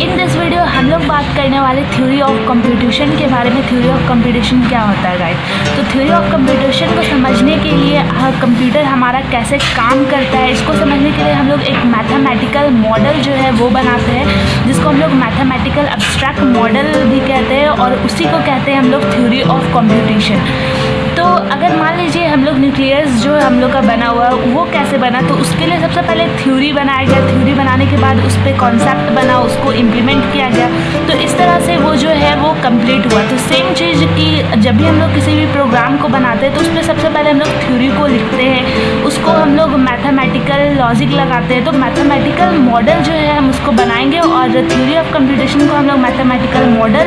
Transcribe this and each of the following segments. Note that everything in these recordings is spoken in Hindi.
इन दिस वीडियो हम लोग बात करने वाले थ्योरी ऑफ कंप्यूटेशन के बारे में। थ्योरी ऑफ कंप्यूटेशन क्या होता है गाइस? तो थ्योरी ऑफ कंप्यूटेशन को समझने के लिए कंप्यूटर हमारा कैसे काम करता है, इसको समझने के लिए हम लोग एक मैथमेटिकल मॉडल जो है वो बनाते हैं, जिसको हम लोग मैथमेटिकल एब्स्ट्रैक्ट मॉडल भी कहते हैं, और उसी को कहते हैं हम लोग थ्योरी ऑफ कंप्यूटेशन। तो अगर मान लीजिए हम लोग न्यूक्लियस जो हम लोग का बना हुआ है वो कैसे बना, तो उसके लिए सबसे पहले थ्योरी बनाया गया। थ्योरी बनाने के बाद उस पर कॉन्सेप्ट बना, उसको इम्प्लीमेंट किया गया। तो इस तरह से वो जो है वो कंप्लीट हुआ। तो सेम चीज़ कि जब भी हम लोग किसी भी प्रोग्राम को बनाते हैं तो उस पर सबसे पहले हम लोग थ्योरी को लिखते हैं, उसको हम लोग मैथमेटिकल लॉजिक लगाते हैं। तो मैथमेटिकल मॉडल जो है हम उसको बनाएंगे, और थ्योरी ऑफ कंप्यूटेशन को हम लोग मैथमेटिकल मॉडल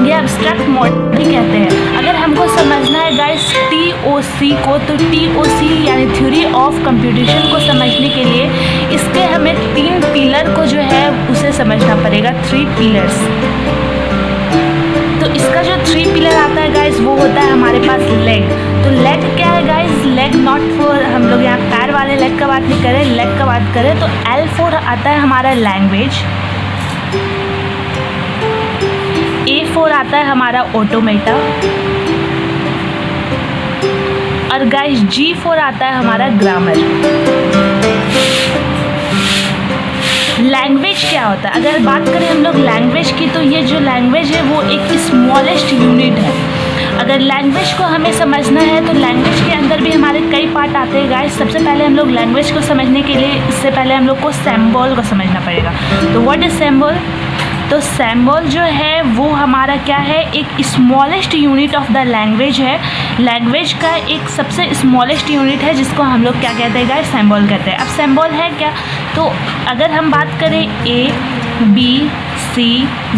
या एब्स्ट्रैक्ट मॉडल भी कहते हैं। अगर हमको समझना है गाइस TOC को, तो TOC यानी थ्योरी ऑफ कंप्यूटेशन को समझने के लिए इसके हमें 3 पिलर को जो है उसे समझना पड़ेगा, 3 पिलर्स। तो इसका जो 3 पिलर आता है गाइस वो होता है हमारे पास लेग। तो लेग क्या है गाइस? लेग नॉट फॉर, हम लोग यहाँ पैर वाले लेग का बात नहीं करें, लेग का बात करें तो L4 आता है हमारा लैंग्वेज, A4 आता है हमारा ऑटोमेटा, और गाइस G4 आता है हमारा ग्रामर। लैंग्वेज क्या होता है? अगर बात करें हम लोग लैंग्वेज की, तो ये जो लैंग्वेज है वो एक स्मॉलेस्ट यूनिट है। अगर लैंग्वेज को हमें समझना है तो लैंग्वेज के अंदर भी हमारे कई पार्ट आते हैं गाइस। सबसे पहले हम लोग लैंग्वेज को समझने के लिए इससे पहले हम लोग को सिंबल को समझना पड़ेगा। तो व्हाट इज सिंबल? तो सिंबल जो है वो हमारा क्या है, एक smallest unit of the language है। लैंग्वेज का एक सबसे स्मॉलेस्ट यूनिट है जिसको हम लोग क्या कहते हैं गाइस? सिंबल कहते हैं। अब सिंबल है क्या? तो अगर हम बात करें ABCD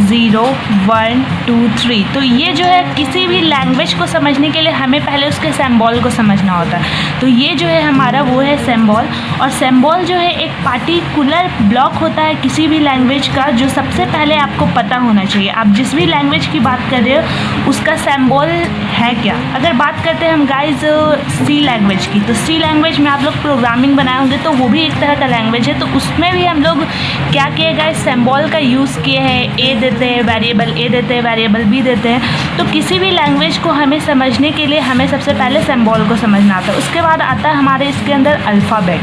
0 1 2 3, तो ये जो है किसी भी लैंग्वेज को समझने के लिए हमें पहले उसके सिंबल को समझना होता है। तो ये जो है हमारा वो है सिंबल। और सिंबल जो है एक पार्टिकुलर ब्लॉक होता है किसी भी लैंग्वेज का, जो सबसे पहले आपको पता होना चाहिए। आप जिस भी लैंग्वेज की बात कर रहे हो उसका सिंबल है क्या। अगर बात करते हैं हम गाइज C लैंग्वेज की, तो C लैंग्वेज में आप लोग प्रोग्रामिंग बनाए होंगे, तो वो भी एक तरह का लैंग्वेज है। तो उसमें भी हम लोग क्या किए गाइज? सिंबल का यूज़ किए हैं। A देते हैं वेरिएबल A देते हैं, वेरिएबल B देते हैं। तो किसी भी लैंग्वेज को हमें समझने के लिए हमें सबसे पहले सिंबल को समझना आता है। उसके बाद आता है हमारे इसके अंदर अल्फ़ाबेट।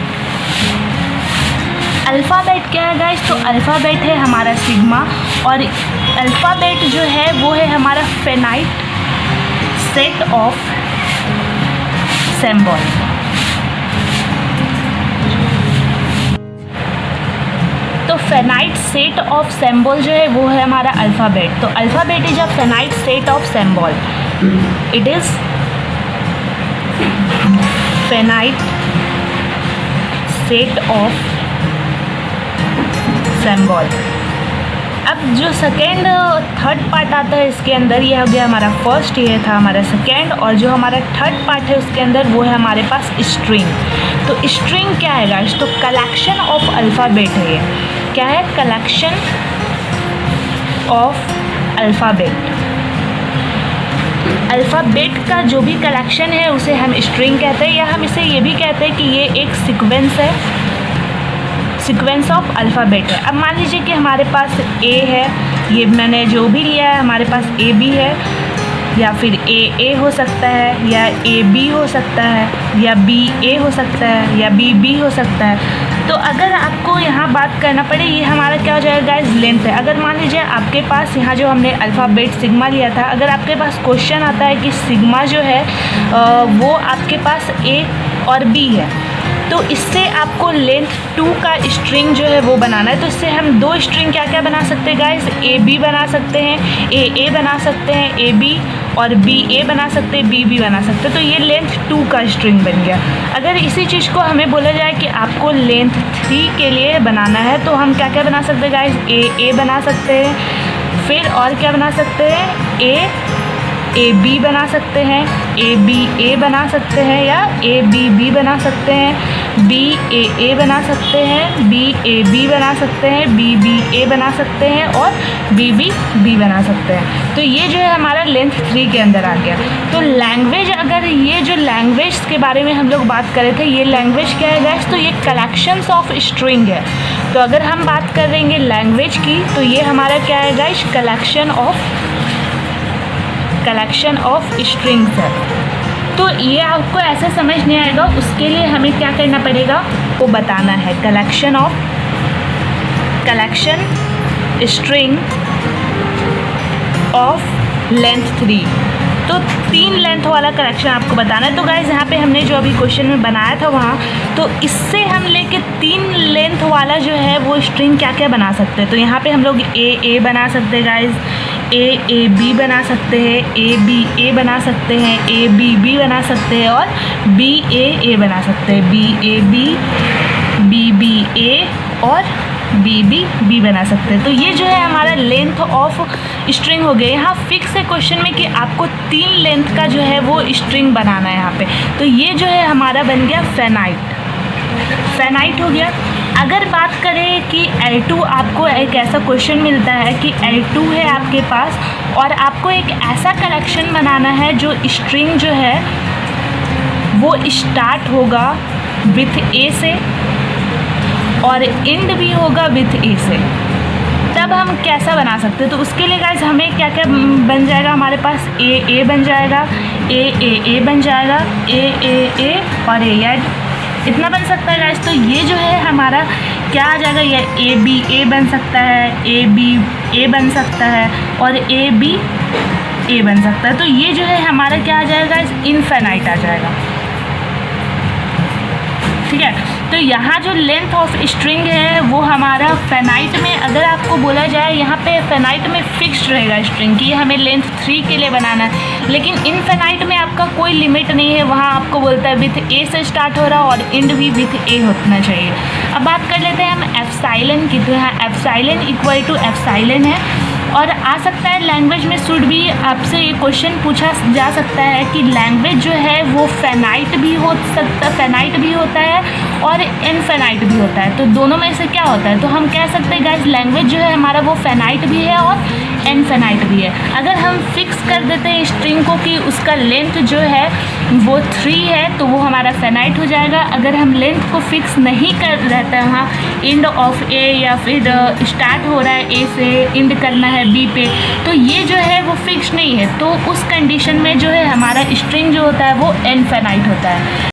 अल्फ़ाबेट क्या है गाइस? तो अल्फ़ाबेट है हमारा सिग्मा, और अल्फ़ाबेट जो है वो है हमारा फाइनाइट सेट ऑफ सिंबल। तो फाइनाइट सेट ऑफ सिंबल जो है वो है हमारा अल्फ़ाबेट। तो alphabet is a finite set of symbol. It is finite set of symbol. अब जो सेकेंड थर्ड पार्ट आता है इसके अंदर, ये हो गया हमारा फर्स्ट, ये था हमारा सेकेंड, और जो हमारा थर्ड पार्ट है उसके अंदर वो है हमारे पास स्ट्रिंग। तो स्ट्रिंग क्या है गाइस? तो कलेक्शन ऑफ अल्फ़ाबेट है। ये क्या है? Collection of alphabet. अल्फ़ाबेट का जो भी कलेक्शन है उसे हम स्ट्रिंग कहते हैं, या हम इसे ये भी कहते हैं कि ये एक सीक्वेंस है, सीक्वेंस ऑफ अल्फ़ाबेट है। अब मान लीजिए कि हमारे पास A है, ये मैंने जो भी लिया है, हमारे पास AB है, या फिर AA हो सकता है, या AB हो सकता है, या BA हो सकता है, या BB हो सकता है। तो अगर आपको यहाँ बात करना पड़े, ये हमारा क्या हो जाएगा गाइस? लेंथ है। अगर मान लीजिए आपके पास यहाँ जो हमने अल्फ़ाबेट सिग्मा लिया था, अगर आपके पास क्वेश्चन आता है कि सिग्मा जो है वो आपके पास A और B है, तो इससे आपको लेंथ 2 का स्ट्रिंग जो है वो बनाना है। तो इससे हम 2 स्ट्रिंग क्या क्या बना सकते हैं गाइस? AB बना सकते हैं, AA बना सकते हैं, AB, और BA बना सकते हैं, BB बना सकते हैं। तो ये लेंथ 2 का स्ट्रिंग बन गया। अगर इसी चीज़ को हमें बोला जाए कि आपको लेंथ 3 के लिए बनाना है, तो हम क्या क्या बना सकते हैं गाइस? AA बना सकते हैं, फिर और क्या बना सकते हैं? ए बी बना सकते हैं, ए बी ए बना सकते हैं, या ए बी बी बना सकते हैं, बी ए ए बना सकते हैं, बी ए बी बना सकते हैं, बी बी ए बना सकते हैं और बी बी बी बना सकते हैं। तो ये जो है हमारा लेंथ 3 के अंदर आ गया। तो लैंग्वेज, अगर ये जो लैंग्वेज के बारे में हम लोग बात कर रहे थे, ये लैंग्वेज क्या है गाइस, तो ये कलेक्शंस ऑफ स्ट्रिंग है। तो अगर हम बात करेंगे लैंग्वेज की, तो ये हमारा क्या है गाइस, कलेक्शन ऑफ स्ट्रिंग्स है। तो ये आपको ऐसे समझ नहीं आएगा, उसके लिए हमें क्या करना पड़ेगा, वो बताना है। कलेक्शन स्ट्रिंग ऑफ लेंथ 3, तो 3 लेंथ वाला कलेक्शन आपको बताना है। तो गाइस यहाँ पे हमने जो अभी क्वेश्चन में बनाया था वहाँ, तो इससे हम लेके 3 लेंथ वाला जो है वो स्ट्रिंग क्या क्या बना सकते हैं। तो यहाँ पे हम लोग ए बना सकते हैं गाइस, ए बी बना सकते हैं, ए बी ए बना सकते हैं, ए बी बी बना सकते हैं और बी ए बना सकते हैं, बी बी ए और बी बी बी बना सकते हैं। तो ये जो है हमारा लेंथ ऑफ स्ट्रिंग हो गया। यहाँ फिक्स है क्वेश्चन में कि आपको 3 लेंथ का जो है वो स्ट्रिंग बनाना है यहाँ पे। तो ये जो है हमारा बन गया फेनाइट हो गया। अगर बात करें कि L2, आपको एक ऐसा क्वेश्चन मिलता है कि L2 है आपके पास और आपको एक ऐसा कलेक्शन बनाना है जो स्ट्रिंग जो है वो स्टार्ट होगा विथ ए से और एंड भी होगा विथ ए से, तब हम कैसा बना सकते हैं। तो उसके लिए गाइस हमें क्या क्या बन जाएगा, हमारे पास ए बन जाएगा, ए बन जाएगा, ए और ए इतना बन सकता है गाइस। तो ये जो है हमारा क्या आ जाएगा, ये ए बी ए बन सकता है, ए बी ए बन सकता है और ए बी ए बन सकता है। तो ये जो है हमारा क्या आ जाएगा, इनफिनाइट आ जाएगा, ठीक है। तो यहाँ जो लेंथ ऑफ स्ट्रिंग है वो हमारा फेनाइट में, अगर आपको बोला जाए यहाँ पे फेनाइट में फिक्स्ड रहेगा स्ट्रिंग की, हमें लेंथ 3 के लिए बनाना है। लेकिन इनफिनाइट में आपका कोई लिमिट नहीं है, वहाँ आपको बोलता है विथ ए से स्टार्ट हो रहा और एंड भी विथ ए होना चाहिए। अब बात कर लेते हैं हम एप्सिलॉन की। तो यहाँ एप्सिलॉन इक्वल टू एप्सिलॉन है और आ सकता है लैंग्वेज में शुड भी आपसे ये क्वेश्चन पूछा जा सकता है कि लैंग्वेज जो है वो फेनाइट भी होता है और इनफिनाइट भी होता है। तो दोनों में से क्या होता है, तो हम कह सकते हैं गाइस लैंग्वेज जो है हमारा वो फेनाइट भी है और इनफिनाइट भी है। अगर हम फिक्स कर देते हैं स्ट्रिंग को कि उसका लेंथ जो है वो 3 है तो वो हमारा फेनाइट हो जाएगा। अगर हम लेंथ को फिक्स नहीं कर रहते हैं, वहाँ एंड ऑफ ए या फिर स्टार्ट हो रहा है ए से एंड करना है बी पे, तो ये जो है वो फिक्स नहीं है। तो उस कंडीशन में जो है हमारा स्ट्रिंग जो होता है वो इनफिनाइट होता है।